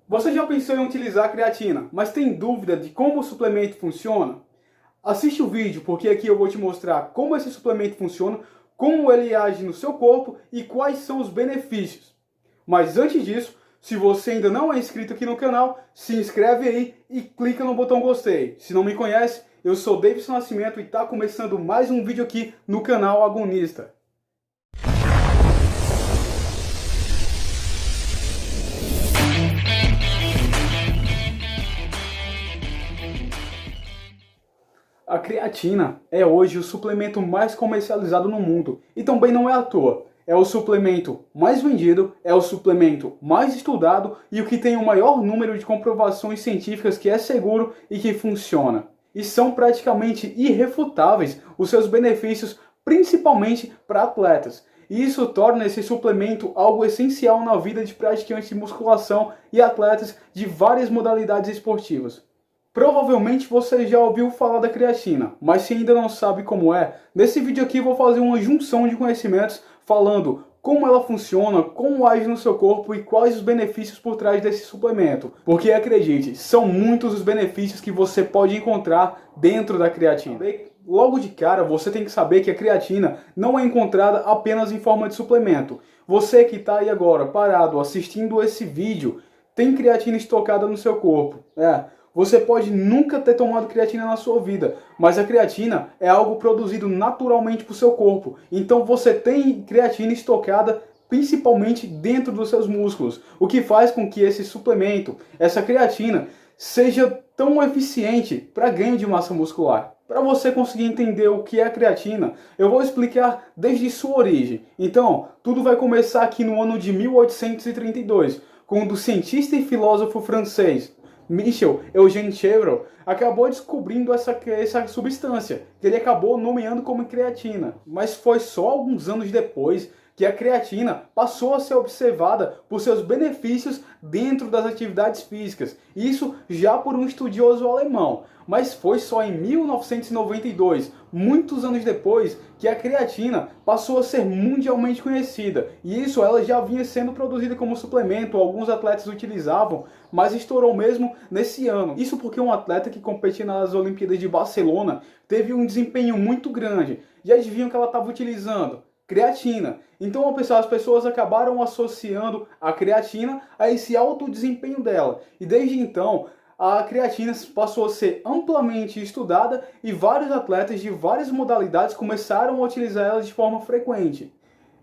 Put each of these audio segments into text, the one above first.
Você já pensou em utilizar a creatina, mas tem dúvida de como o suplemento funciona? Assiste o vídeo, porque aqui eu vou te mostrar como esse suplemento funciona, como ele age no seu corpo e quais são os benefícios. Mas antes disso, se você ainda não é inscrito aqui no canal, se inscreve aí e clica no botão gostei. Se não me conhece, eu sou Davidson Nascimento e está começando mais um vídeo aqui no canal Agonista. A creatina é hoje o suplemento mais comercializado no mundo e também não é à toa. É o suplemento mais vendido, é o suplemento mais estudado e o que tem o maior número de comprovações científicas que é seguro e que funciona. E são praticamente irrefutáveis os seus benefícios, principalmente para atletas. E isso torna esse suplemento algo essencial na vida de praticantes de musculação e atletas de várias modalidades esportivas. Provavelmente você já ouviu falar da creatina, mas se ainda não sabe como é, nesse vídeo aqui eu vou fazer uma junção de conhecimentos falando como ela funciona, como age no seu corpo e quais os benefícios por trás desse suplemento. Porque acredite, são muitos os benefícios que você pode encontrar dentro da creatina. Logo de cara, você tem que saber que a creatina não é encontrada apenas em forma de suplemento. Você que está aí agora parado assistindo esse vídeo, tem creatina estocada no seu corpo. Você pode nunca ter tomado creatina na sua vida, mas a creatina é algo produzido naturalmente por seu corpo. Então você tem creatina estocada principalmente dentro dos seus músculos, o que faz com que esse suplemento, essa creatina, seja tão eficiente para ganho de massa muscular. Para você conseguir entender o que é a creatina, eu vou explicar desde sua origem. Então, tudo vai começar aqui no ano de 1832, quando o cientista e filósofo francês Michel Eugène Chevreul acabou descobrindo essa substância, que ele acabou nomeando como creatina. Mas foi só alguns anos depois que a creatina passou a ser observada por seus benefícios dentro das atividades físicas. Isso já por um estudioso alemão. Mas foi só em 1992, muitos anos depois, que a creatina passou a ser mundialmente conhecida. E isso ela já vinha sendo produzida como suplemento, alguns atletas utilizavam, mas estourou mesmo nesse ano. Isso porque um atleta que competia nas Olimpíadas de Barcelona teve um desempenho muito grande. E adivinham que ela estava utilizando? Creatina. Então as pessoas acabaram associando a creatina a esse alto desempenho dela. E desde então, a creatina passou a ser amplamente estudada e vários atletas de várias modalidades começaram a utilizar ela de forma frequente.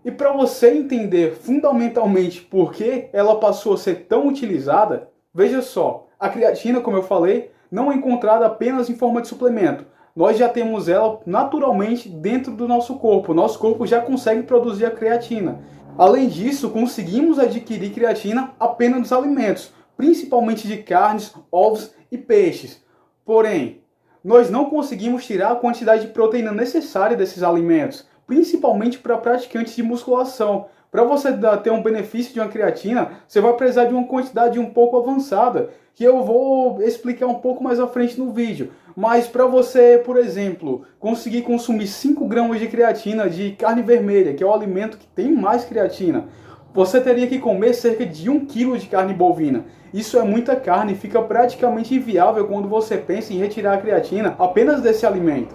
E para você entender fundamentalmente por que ela passou a ser tão utilizada, veja só, a creatina, como eu falei, não é encontrada apenas em forma de suplemento. Nós já temos ela naturalmente dentro do nosso corpo. Nosso corpo já consegue produzir a creatina. Além disso, conseguimos adquirir creatina apenas nos alimentos, principalmente de carnes, ovos e peixes. Porém, nós não conseguimos tirar a quantidade de proteína necessária desses alimentos, principalmente para praticantes de musculação. Para você ter um benefício de uma creatina, você vai precisar de uma quantidade um pouco avançada, que eu vou explicar um pouco mais à frente no vídeo. Mas para você, por exemplo, conseguir consumir 5 gramas de creatina de carne vermelha, que é o alimento que tem mais creatina, você teria que comer cerca de 1 kg de carne bovina. Isso é muita carne e fica praticamente inviável quando você pensa em retirar a creatina apenas desse alimento.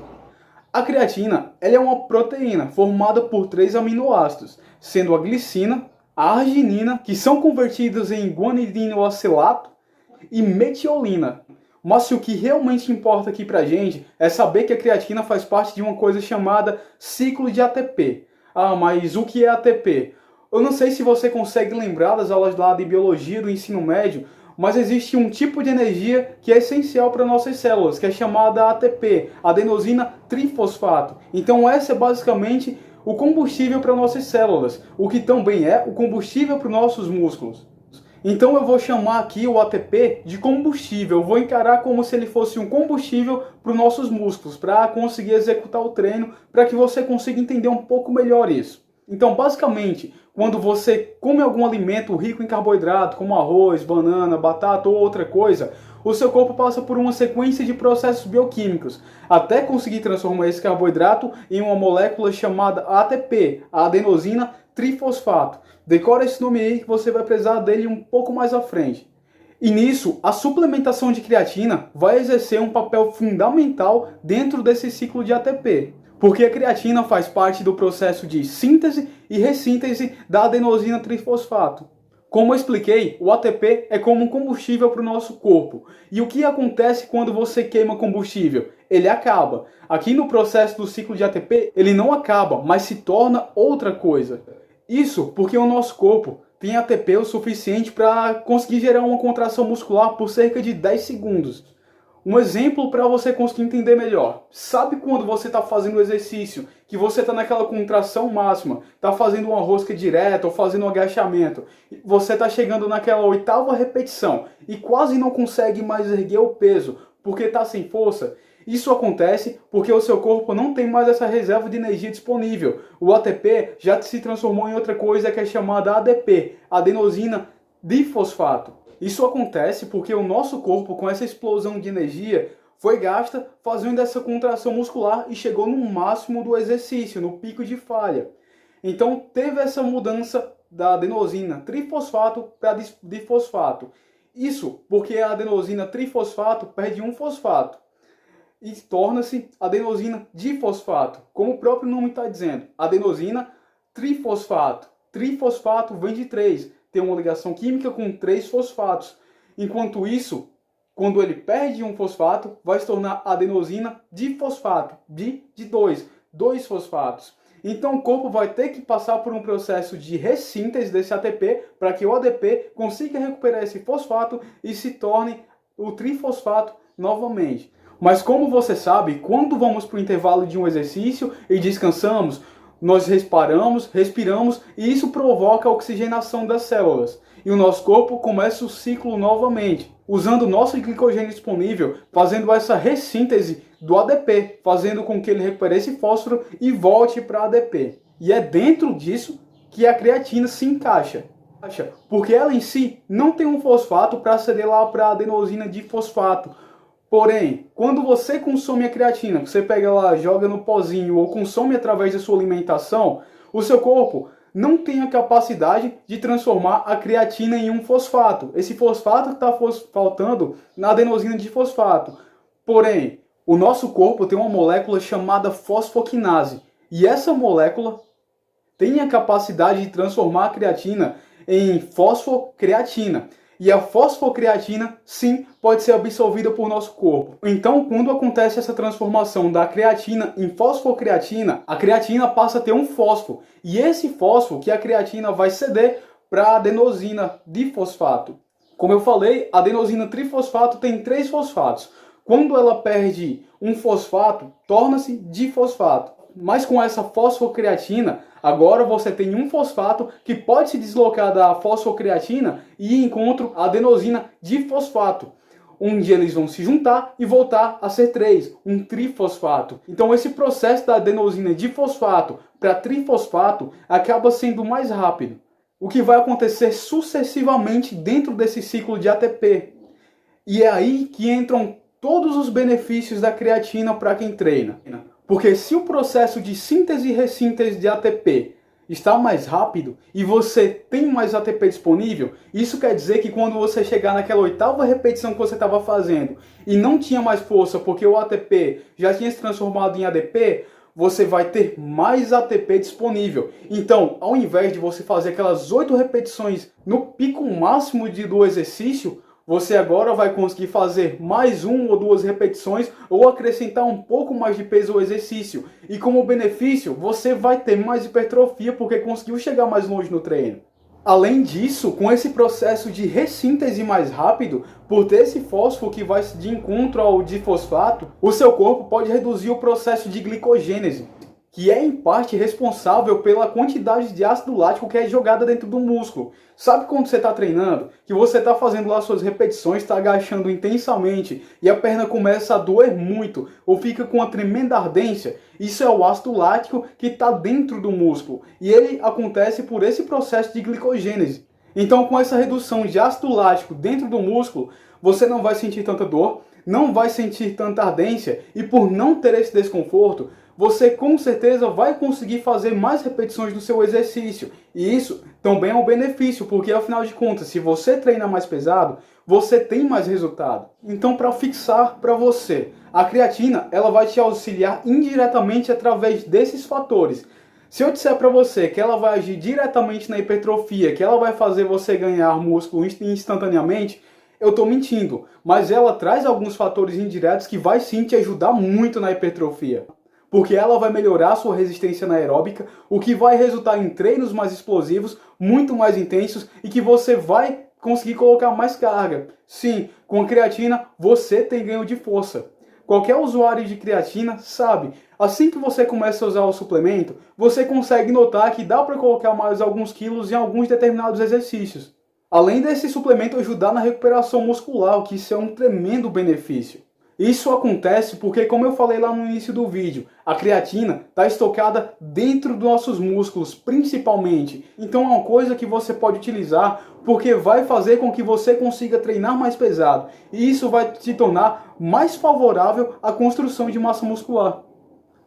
A creatina ela é uma proteína formada por 3 aminoácidos, sendo a glicina, a arginina, que são convertidos em guanidinoacilato, e metiolina. Mas o que realmente importa aqui pra gente é saber que a creatina faz parte de uma coisa chamada ciclo de ATP. Mas o que é ATP? Eu não sei se você consegue lembrar das aulas lá de biologia do ensino médio, mas existe um tipo de energia que é essencial para nossas células, que é chamada ATP, adenosina trifosfato. Então essa é basicamente o combustível para nossas células, o que também é o combustível para os nossos músculos. Então eu vou chamar aqui o ATP de combustível, eu vou encarar como se ele fosse um combustível para os nossos músculos, para conseguir executar o treino, para que você consiga entender um pouco melhor isso. Então, basicamente, quando você come algum alimento rico em carboidrato, como arroz, banana, batata ou outra coisa, o seu corpo passa por uma sequência de processos bioquímicos, até conseguir transformar esse carboidrato em uma molécula chamada ATP, a adenosina trifosfato. Decora esse nome aí que você vai precisar dele um pouco mais à frente. E nisso, a suplementação de creatina vai exercer um papel fundamental dentro desse ciclo de ATP, porque a creatina faz parte do processo de síntese e ressíntese da adenosina trifosfato. Como eu expliquei, o ATP é como um combustível para o nosso corpo. E o que acontece quando você queima combustível? Ele acaba. Aqui no processo do ciclo de ATP, ele não acaba, mas se torna outra coisa. Isso porque o nosso corpo tem ATP o suficiente para conseguir gerar uma contração muscular por cerca de 10 segundos. Um exemplo para você conseguir entender melhor. Sabe quando você está fazendo exercício, que você está naquela contração máxima, está fazendo uma rosca direta ou fazendo um agachamento, você está chegando naquela 8ª repetição e quase não consegue mais erguer o peso porque está sem força? Isso acontece porque o seu corpo não tem mais essa reserva de energia disponível. O ATP já se transformou em outra coisa que é chamada ADP, adenosina difosfato. Isso acontece porque o nosso corpo, com essa explosão de energia, foi gasta fazendo essa contração muscular e chegou no máximo do exercício, no pico de falha. Então teve essa mudança da adenosina trifosfato para difosfato. Isso porque a adenosina trifosfato perde um fosfato e torna-se adenosina difosfato, como o próprio nome está dizendo, adenosina trifosfato. Trifosfato vem de 3, tem uma ligação química com 3 fosfatos. Enquanto isso, quando ele perde um fosfato, vai se tornar adenosina difosfato, de 2 fosfatos. Então o corpo vai ter que passar por um processo de ressíntese desse ATP para que o ADP consiga recuperar esse fosfato e se torne o trifosfato novamente. Mas como você sabe, quando vamos para o intervalo de um exercício e descansamos, nós respiramos e isso provoca a oxigenação das células. E o nosso corpo começa o ciclo novamente, usando o nosso glicogênio disponível, fazendo essa ressíntese do ADP, fazendo com que ele recupere esse fósforo e volte para ADP. E é dentro disso que a creatina se encaixa, porque ela em si não tem um fosfato para ceder lá para a adenosina difosfato. Porém, quando você consome a creatina, você pega lá, joga no pozinho ou consome através da sua alimentação, o seu corpo não tem a capacidade de transformar a creatina em um fosfato. Esse fosfato está faltando na adenosina difosfato. Porém, o nosso corpo tem uma molécula chamada fosfoquinase. E essa molécula tem a capacidade de transformar a creatina em fosfocreatina. E a fosfocreatina, sim, pode ser absorvida por nosso corpo. Então, quando acontece essa transformação da creatina em fosfocreatina, a creatina passa a ter um fósforo. E esse fósforo que a creatina vai ceder para a adenosina difosfato. Como eu falei, a adenosina trifosfato tem 3 fosfatos. Quando ela perde um fosfato, torna-se difosfato. Mas com essa fosfocreatina, agora você tem um fosfato que pode se deslocar da fosfocreatina e encontra a adenosina difosfato, onde eles vão se juntar e voltar a ser 3, um trifosfato. Então esse processo da adenosina difosfato para trifosfato acaba sendo mais rápido, o que vai acontecer sucessivamente dentro desse ciclo de ATP. E é aí que entram todos os benefícios da creatina para quem treina. Porque se o processo de síntese e ressíntese de ATP está mais rápido e você tem mais ATP disponível, isso quer dizer que quando você chegar naquela 8ª repetição que você estava fazendo e não tinha mais força porque o ATP já tinha se transformado em ADP, você vai ter mais ATP disponível. Então, ao invés de você fazer aquelas 8 repetições no pico máximo do exercício, você agora vai conseguir fazer mais 1 ou 2 repetições ou acrescentar um pouco mais de peso ao exercício. E como benefício, você vai ter mais hipertrofia porque conseguiu chegar mais longe no treino. Além disso, com esse processo de ressíntese mais rápido, por ter esse fósforo que vai de encontro ao difosfato, o seu corpo pode reduzir o processo de glicogênese, que é em parte responsável pela quantidade de ácido lático que é jogada dentro do músculo. Sabe quando você está treinando, que você está fazendo lá suas repetições, está agachando intensamente e a perna começa a doer muito ou fica com uma tremenda ardência? Isso é o ácido lático que está dentro do músculo e ele acontece por esse processo de glicogênese. Então, com essa redução de ácido lático dentro do músculo, você não vai sentir tanta dor, não vai sentir tanta ardência e por não ter esse desconforto, você com certeza vai conseguir fazer mais repetições do seu exercício. E isso também é um benefício, porque afinal de contas, se você treina mais pesado, você tem mais resultado. Então, para fixar para você, a creatina ela vai te auxiliar indiretamente através desses fatores. Se eu disser para você que ela vai agir diretamente na hipertrofia, que ela vai fazer você ganhar músculo instantaneamente, eu estou mentindo. Mas ela traz alguns fatores indiretos que vai sim te ajudar muito na hipertrofia. Porque ela vai melhorar a sua resistência anaeróbica, o que vai resultar em treinos mais explosivos, muito mais intensos e que você vai conseguir colocar mais carga. Sim, com a creatina você tem ganho de força. Qualquer usuário de creatina sabe, assim que você começa a usar o suplemento, você consegue notar que dá para colocar mais alguns quilos em alguns determinados exercícios. Além desse suplemento ajudar na recuperação muscular, o que isso é um tremendo benefício. Isso acontece porque, como eu falei lá no início do vídeo, a creatina está estocada dentro dos nossos músculos, principalmente. Então é uma coisa que você pode utilizar porque vai fazer com que você consiga treinar mais pesado. E isso vai te tornar mais favorável à construção de massa muscular.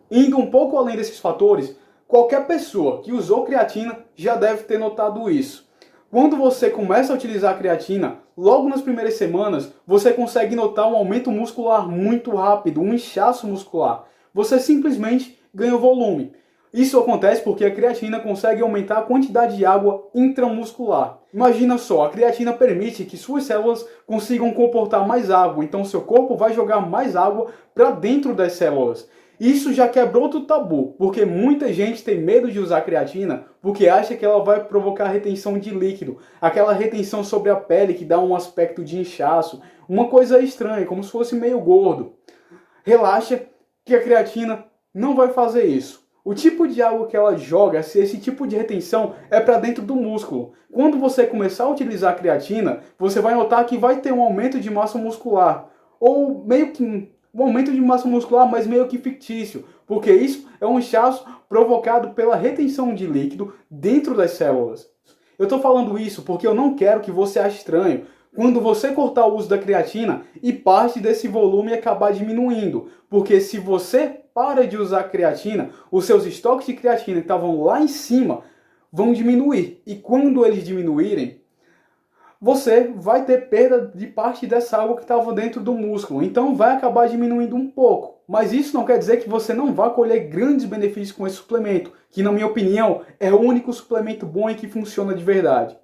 Indo um pouco além desses fatores, qualquer pessoa que usou creatina já deve ter notado isso. Quando você começa a utilizar a creatina, logo nas primeiras semanas, você consegue notar um aumento muscular muito rápido, um inchaço muscular. Você simplesmente ganha volume. Isso acontece porque a creatina consegue aumentar a quantidade de água intramuscular. Imagina só, a creatina permite que suas células consigam comportar mais água, então seu corpo vai jogar mais água para dentro das células. Isso já quebrou outro tabu, porque muita gente tem medo de usar creatina porque acha que ela vai provocar retenção de líquido, aquela retenção sobre a pele que dá um aspecto de inchaço, uma coisa estranha, como se fosse meio gordo. Relaxa que a creatina não vai fazer isso. O tipo de água que ela joga, esse tipo de retenção, é para dentro do músculo. Quando você começar a utilizar a creatina, você vai notar que vai ter um aumento de massa muscular, ou meio que um aumento de massa muscular, mas meio que fictício, porque isso é um inchaço provocado pela retenção de líquido dentro das células. Eu estou falando isso porque eu não quero que você ache estranho quando você cortar o uso da creatina e parte desse volume acabar diminuindo, porque se você para de usar creatina, os seus estoques de creatina que estavam lá em cima vão diminuir, e quando eles diminuírem, você vai ter perda de parte dessa água que estava dentro do músculo. Então vai acabar diminuindo um pouco. Mas isso não quer dizer que você não vá colher grandes benefícios com esse suplemento, que na minha opinião é o único suplemento bom e que funciona de verdade.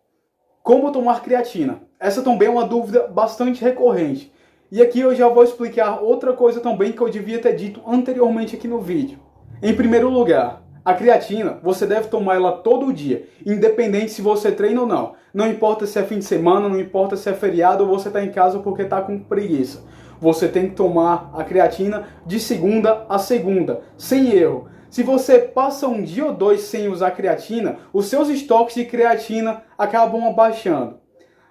Como tomar creatina? Essa também é uma dúvida bastante recorrente. E aqui eu já vou explicar outra coisa também que eu devia ter dito anteriormente aqui no vídeo. Em primeiro lugar, a creatina, você deve tomar ela todo dia, independente se você treina ou não. Não importa se é fim de semana, não importa se é feriado ou você está em casa porque está com preguiça. Você tem que tomar a creatina de segunda a segunda, sem erro. Se você passa um dia ou dois sem usar creatina, os seus estoques de creatina acabam abaixando.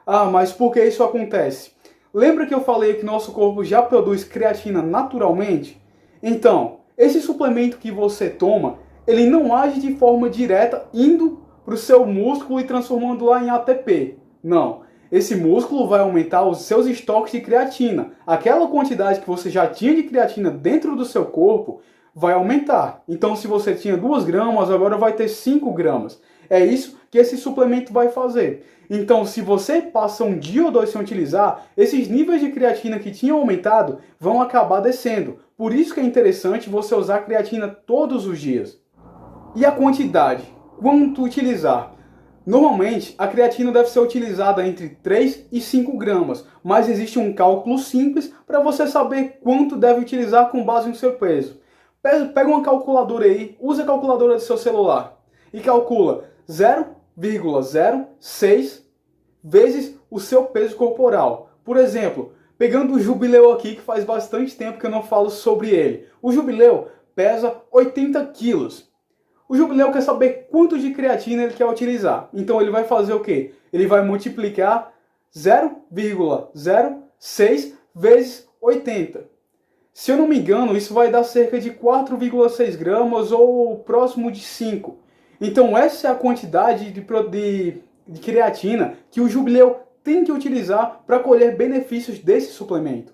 Ah, mas por que isso acontece? Lembra que eu falei que nosso corpo já produz creatina naturalmente? Então, esse suplemento que você toma, ele não age de forma direta indo para o seu músculo e transformando lá em ATP. Não. Esse músculo vai aumentar os seus estoques de creatina. Aquela quantidade que você já tinha de creatina dentro do seu corpo vai aumentar. Então, se você tinha 2 gramas, agora vai ter 5 gramas. É isso que esse suplemento vai fazer. Então, se você passa um dia ou dois sem utilizar, esses níveis de creatina que tinham aumentado vão acabar descendo. Por isso que é interessante você usar creatina todos os dias. E a quantidade? Quanto utilizar? Normalmente, a creatina deve ser utilizada entre 3 e 5 gramas, mas existe um cálculo simples para você saber quanto deve utilizar com base no seu peso. Pega uma calculadora aí, usa a calculadora do seu celular e calcula 0,06 vezes o seu peso corporal. Por exemplo, pegando o Jubileu aqui, que faz bastante tempo que eu não falo sobre ele. O Jubileu pesa 80 quilos. O Jubileu quer saber quanto de creatina ele quer utilizar. Então ele vai fazer o quê? Ele vai multiplicar 0,06 vezes 80. Se eu não me engano, isso vai dar cerca de 4,6 gramas ou próximo de 5. Então essa é a quantidade de creatina que o Jubileu tem que utilizar para colher benefícios desse suplemento.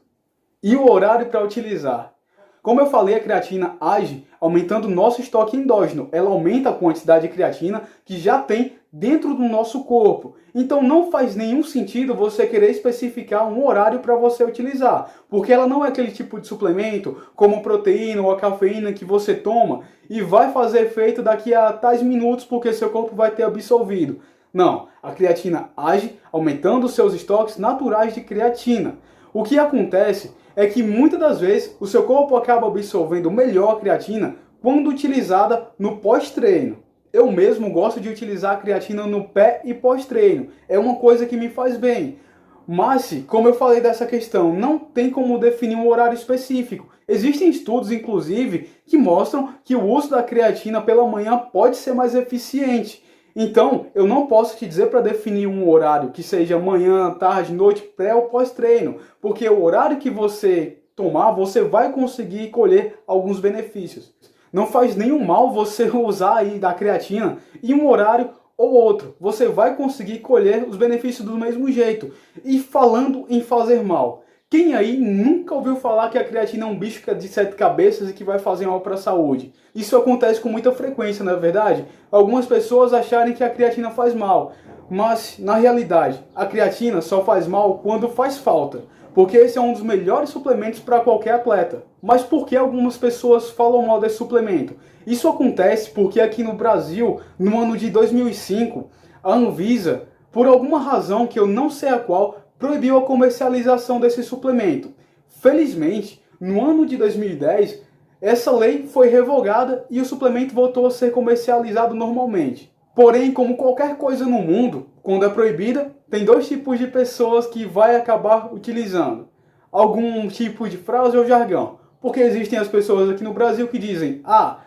E o horário para utilizar? Como eu falei, a creatina age aumentando o nosso estoque endógeno. Ela aumenta a quantidade de creatina que já tem dentro do nosso corpo. Então não faz nenhum sentido você querer especificar um horário para você utilizar, porque ela não é aquele tipo de suplemento como a proteína ou a cafeína que você toma e vai fazer efeito daqui a tais minutos porque seu corpo vai ter absorvido. Não, a creatina age aumentando os seus estoques naturais de creatina. O que acontece é que muitas das vezes o seu corpo acaba absorvendo melhor a creatina quando utilizada no pós-treino. Eu mesmo gosto de utilizar a creatina no pré e pós-treino. É uma coisa que me faz bem. Mas, como eu falei dessa questão, não tem como definir um horário específico. Existem estudos, inclusive, que mostram que o uso da creatina pela manhã pode ser mais eficiente. Então, eu não posso te dizer para definir um horário que seja manhã, tarde, noite, pré ou pós-treino, porque o horário que você tomar, você vai conseguir colher alguns benefícios. Não faz nenhum mal você usar aí da creatina em um horário ou outro. Você vai conseguir colher os benefícios do mesmo jeito. E falando em fazer mal, quem aí nunca ouviu falar que a creatina é um bicho de 7 cabeças e que vai fazer mal para a saúde? Isso acontece com muita frequência, não é verdade? Algumas pessoas acharem que a creatina faz mal, mas na realidade a creatina só faz mal quando faz falta, porque esse é um dos melhores suplementos para qualquer atleta. Mas por que algumas pessoas falam mal desse suplemento? Isso acontece porque aqui no Brasil, no ano de 2005, a Anvisa, por alguma razão que eu não sei a qual, proibiu a comercialização desse suplemento. Felizmente, no ano de 2010, essa lei foi revogada e o suplemento voltou a ser comercializado normalmente. Porém, como qualquer coisa no mundo, quando é proibida, tem dois tipos de pessoas que vai acabar utilizando. Algum tipo de frase ou jargão. Porque existem as pessoas aqui no Brasil que dizem: ah,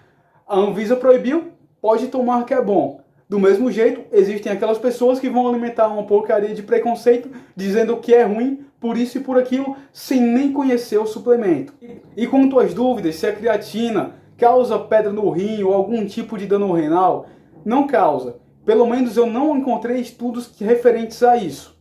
a Anvisa proibiu, pode tomar que é bom. Do mesmo jeito, existem aquelas pessoas que vão alimentar uma porcaria de preconceito, dizendo que é ruim, por isso e por aquilo, sem nem conhecer o suplemento. E quanto às dúvidas se a creatina causa pedra no rim ou algum tipo de dano renal, não causa. Pelo menos eu não encontrei estudos referentes a isso.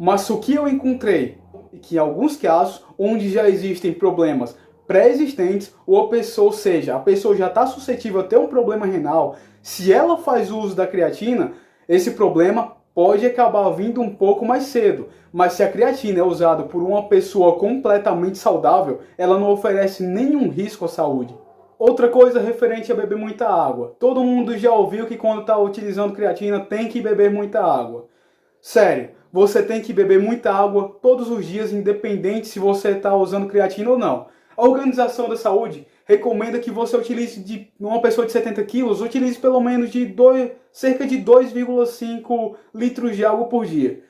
Mas o que eu encontrei é que em alguns casos, onde já existem problemas pré-existentes, ou seja, a pessoa já está suscetível a ter um problema renal, se ela faz uso da creatina, esse problema pode acabar vindo um pouco mais cedo. Mas se a creatina é usada por uma pessoa completamente saudável, ela não oferece nenhum risco à saúde. Outra coisa referente a beber muita água. Todo mundo já ouviu que quando está utilizando creatina tem que beber muita água. Sério, você tem que beber muita água todos os dias, independente se você está usando creatina ou não. A Organização da Saúde recomenda que você utilize, uma pessoa de 70 quilos, utilize pelo menos cerca de 2,5 litros de água por dia.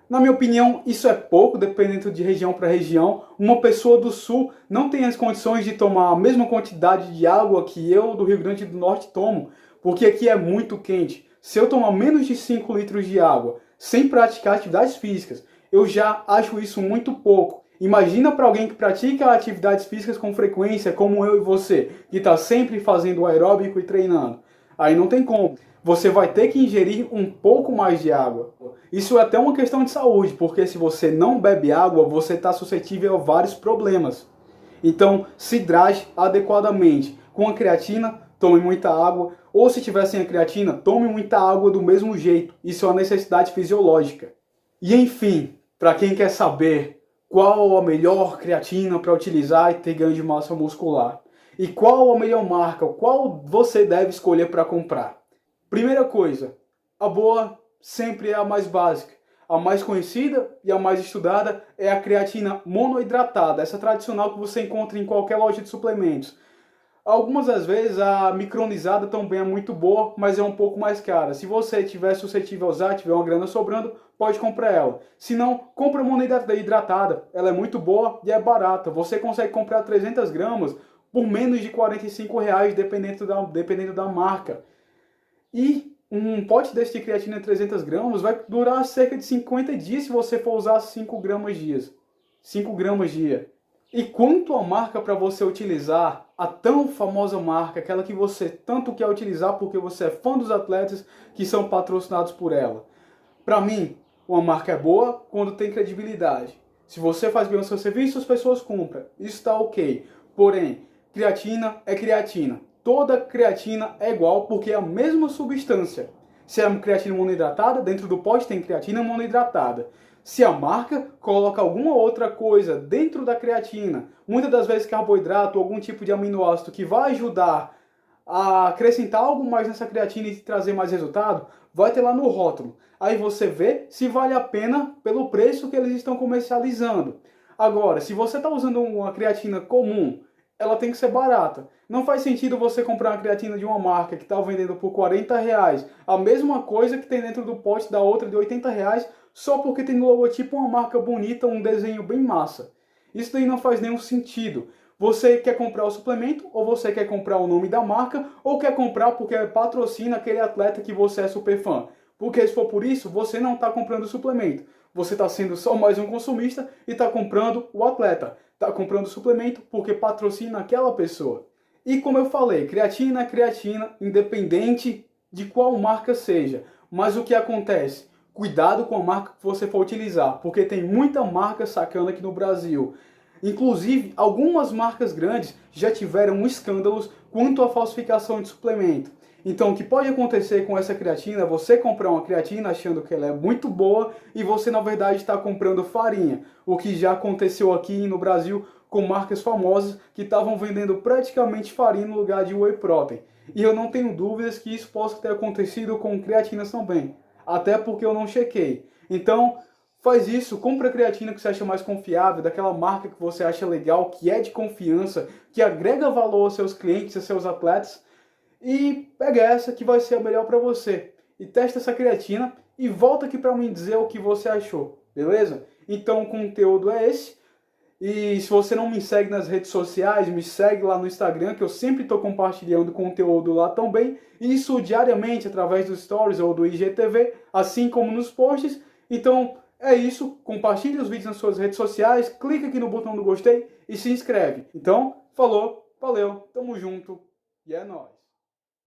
Na minha opinião, isso é pouco, dependendo de região para região. Uma pessoa do Sul não tem as condições de tomar a mesma quantidade de água que eu do Rio Grande do Norte tomo, porque aqui é muito quente. Se eu tomar menos de 5 litros de água sem praticar atividades físicas, eu já acho isso muito pouco. Imagina para alguém que pratica atividades físicas com frequência, como eu e você, que está sempre fazendo aeróbico e treinando. Aí não tem como. Você vai ter que ingerir um pouco mais de água. Isso é até uma questão de saúde, porque se você não bebe água, você está suscetível a vários problemas. Então, se hidrate adequadamente. Com a creatina, tome muita água. Ou se tiver sem a creatina, tome muita água do mesmo jeito. Isso é uma necessidade fisiológica. E enfim, para quem quer saber qual a melhor creatina para utilizar e ter ganho de massa muscular, e qual a melhor marca, qual você deve escolher para comprar. Primeira coisa, a boa sempre é a mais básica. A mais conhecida e a mais estudada é a creatina monoidratada, essa tradicional que você encontra em qualquer loja de suplementos. Algumas das vezes a micronizada também é muito boa, mas é um pouco mais cara. Se você estiver suscetível a usar, tiver uma grana sobrando, pode comprar ela. Se não, compra a monoidratada. Ela é muito boa e é barata. Você consegue comprar 300 gramas por menos de R$45, dependendo da marca. E um pote desse de creatina de 300 gramas vai durar cerca de 50 dias se você for usar 5 gramas dia. 5 gramas dia. E quanto a marca para você utilizar, a tão famosa marca, aquela que você tanto quer utilizar porque você é fã dos atletas que são patrocinados por ela. Para mim, uma marca é boa quando tem credibilidade. Se você faz bem o seu serviço, as pessoas compram. Isso está ok. Porém, creatina é creatina. Toda creatina é igual porque é a mesma substância. Se é creatina monoidratada, dentro do pote tem creatina monoidratada. Se a marca coloca alguma outra coisa dentro da creatina, muitas das vezes carboidrato ou algum tipo de aminoácido que vai ajudar a acrescentar algo mais nessa creatina e trazer mais resultado, vai ter lá no rótulo. Aí você vê se vale a pena pelo preço que eles estão comercializando. Agora, se você está usando uma creatina comum, ela tem que ser barata. Não faz sentido você comprar uma creatina de uma marca que está vendendo por R$ 40, a mesma coisa que tem dentro do pote da outra de R$ 80, só porque tem no logotipo uma marca bonita, um desenho bem massa. Isso daí não faz nenhum sentido. Você quer comprar o suplemento, ou você quer comprar o nome da marca, ou quer comprar porque patrocina aquele atleta que você é super fã. Porque se for por isso, você não está comprando o suplemento. Você está sendo só mais um consumista e está comprando o atleta. Está comprando o suplemento porque patrocina aquela pessoa. E como eu falei, creatina é creatina, independente de qual marca seja. Mas o que acontece? Cuidado com a marca que você for utilizar, porque tem muita marca sacana aqui no Brasil. Inclusive, algumas marcas grandes já tiveram escândalos quanto à falsificação de suplemento. Então, o que pode acontecer com essa creatina é você comprar uma creatina achando que ela é muito boa e você, na verdade, está comprando farinha. O que já aconteceu aqui no Brasil com marcas famosas que estavam vendendo praticamente farinha no lugar de whey protein. E eu não tenho dúvidas que isso possa ter acontecido com creatinas também. Até porque eu não chequei. Então, faz isso, compra a creatina que você acha mais confiável, daquela marca que você acha legal, que é de confiança, que agrega valor aos seus clientes, aos seus atletas. E pega essa que vai ser a melhor para você. E testa essa creatina e volta aqui para mim dizer o que você achou, beleza? Então o conteúdo é esse. E se você não me segue nas redes sociais, me segue lá no Instagram, que eu sempre estou compartilhando conteúdo lá também. Isso diariamente através dos stories ou do IGTV, assim como nos posts. Então é isso, compartilhe os vídeos nas suas redes sociais, clica aqui no botão do gostei e se inscreve. Então, falou, valeu, tamo junto e é nóis.